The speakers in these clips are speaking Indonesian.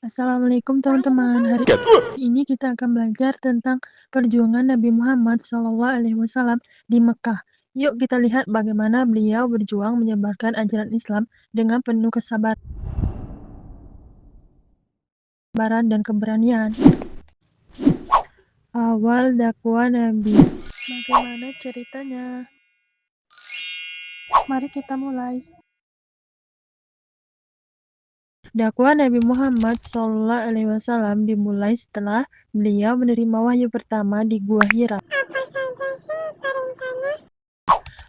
Assalamualaikum teman-teman. Hari ini kita akan belajar tentang perjuangan Nabi Muhammad SAW di Mekah. Yuk kita lihat bagaimana beliau berjuang menyebarkan ajaran Islam dengan penuh kesabaran dan keberanian. Awal dakwah Nabi. Bagaimana ceritanya? Mari kita mulai. Dakwah Nabi Muhammad SAW dimulai setelah beliau menerima wahyu pertama di Gua Hira. Apa saja sih perintahnya?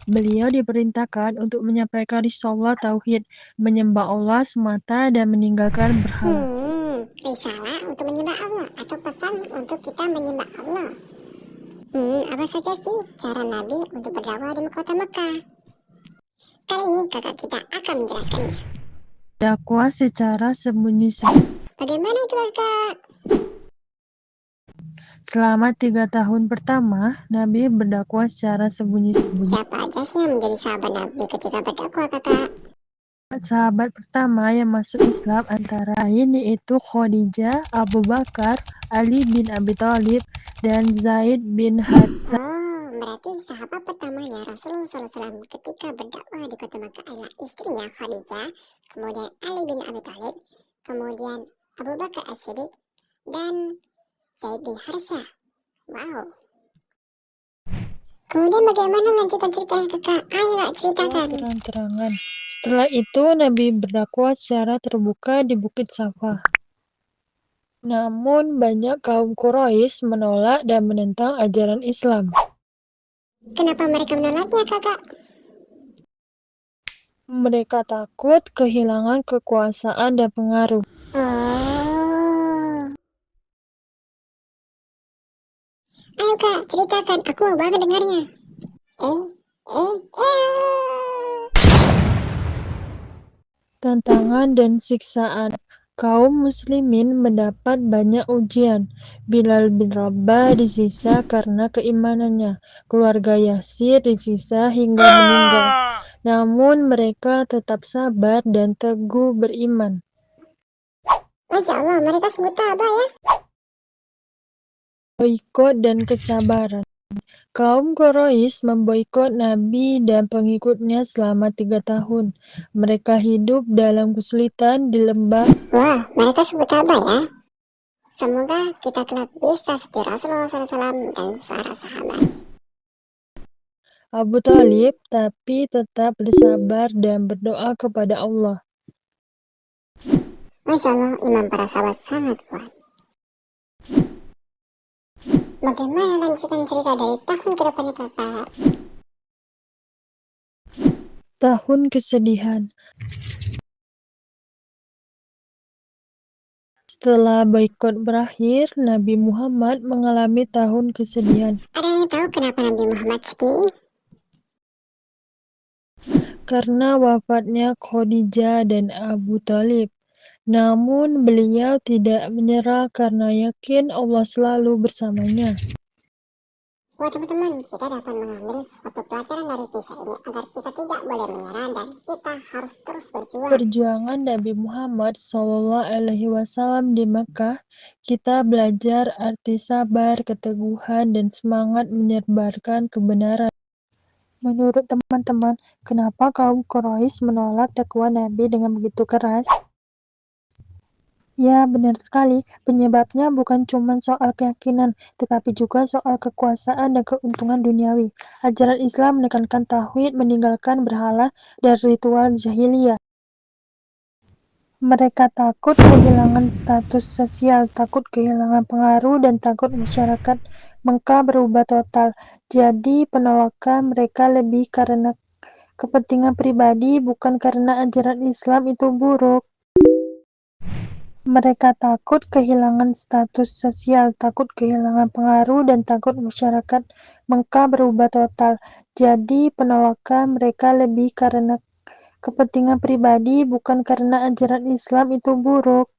Beliau diperintahkan untuk menyampaikan risalah tauhid, menyembah Allah semata dan meninggalkan berhala. Risalah untuk menyembah Allah atau pesan untuk kita menyembah Allah. Apa saja sih cara Nabi untuk berdakwah di kota Mekah? Kali ini kakak kita akan menjelaskannya. Dakwah secara sembunyi-sembunyi. Bagaimana itu kakak? Selama 3 tahun pertama, Nabi berdakwah secara sembunyi-sembunyi. Siapa aja sih yang menjadi sahabat Nabi ketika berdakwah kakak? Sahabat pertama yang masuk Islam antara lain yaitu Khadijah, Abu Bakar, Ali bin Abi Thalib, dan Zaid bin Haritha. Berarti sahabat pertamanya Rasulullah SAW ketika berdakwah di kota Mekah adalah istrinya Khadijah, kemudian Ali bin Abi Thalib, kemudian Abu Bakar As-Siddiq, dan Zaid bin Haritha. Wow. Kemudian bagaimana lanjutan ceritanya kakak? Ayo kak ceritakan. Terang-terangan. Setelah itu Nabi berdakwah secara terbuka di Bukit Safa. Namun banyak kaum Quraisy menolak dan menentang ajaran Islam. Kenapa mereka menolaknya kakak? Mereka takut kehilangan kekuasaan dan pengaruh. Ayo kak ceritakan, aku mau banget dengarnya. Tantangan dan siksaan. Kaum muslimin mendapat banyak ujian. Bilal bin Rabah disiksa karena keimanannya. Keluarga Yasir disiksa hingga meninggal. Namun mereka tetap sabar dan teguh beriman. Masya Allah, mereka sungguh tabah ya. Boikot dan kesabaran. Kaum Quraisy memboikot Nabi dan pengikutnya selama 3 tahun. Mereka hidup dalam kesulitan di lembah. Wah, mereka sungguh tabah ya. Semoga kita kelak bisa seperti Rasulullah SAW dan para sahabat. Abu Thalib, tapi tetap bersabar dan berdoa kepada Allah. Masya Allah, iman para sahabat sangat kuat. Bagaimana lanjutan cerita dari tahun ke depannya kakak? Tahun kesedihan. Setelah boikot berakhir, Nabi Muhammad mengalami tahun kesedihan. Ada yang tahu kenapa Nabi Muhammad sedih? Karena wafatnya Khadijah dan Abu Thalib. Namun beliau tidak menyerah karena yakin Allah selalu bersamanya. Wah teman-teman, kita dapat mengambil suatu pelajaran dari kisah ini agar kita tidak boleh menyerah dan kita harus terus berjuang. Perjuangan Nabi Muhammad SAW di Mekah, kita belajar arti sabar, keteguhan, dan semangat menyebarkan kebenaran. Menurut teman-teman, kenapa kaum Quraisy menolak dakwah Nabi dengan begitu keras? Ya, benar sekali. Penyebabnya bukan cuma soal keyakinan, tetapi juga soal kekuasaan dan keuntungan duniawi. Ajaran Islam menekankan tauhid, meninggalkan berhala, dan ritual jahiliyah. Mereka takut kehilangan status sosial, takut kehilangan pengaruh, dan takut masyarakat Mekah berubah total. Jadi, penolakan mereka lebih karena kepentingan pribadi, bukan karena ajaran Islam itu buruk. Mereka takut kehilangan status sosial, takut kehilangan pengaruh, dan takut masyarakat Mekah berubah total. Jadi, penolakan mereka lebih karena kepentingan pribadi, bukan karena ajaran Islam itu buruk.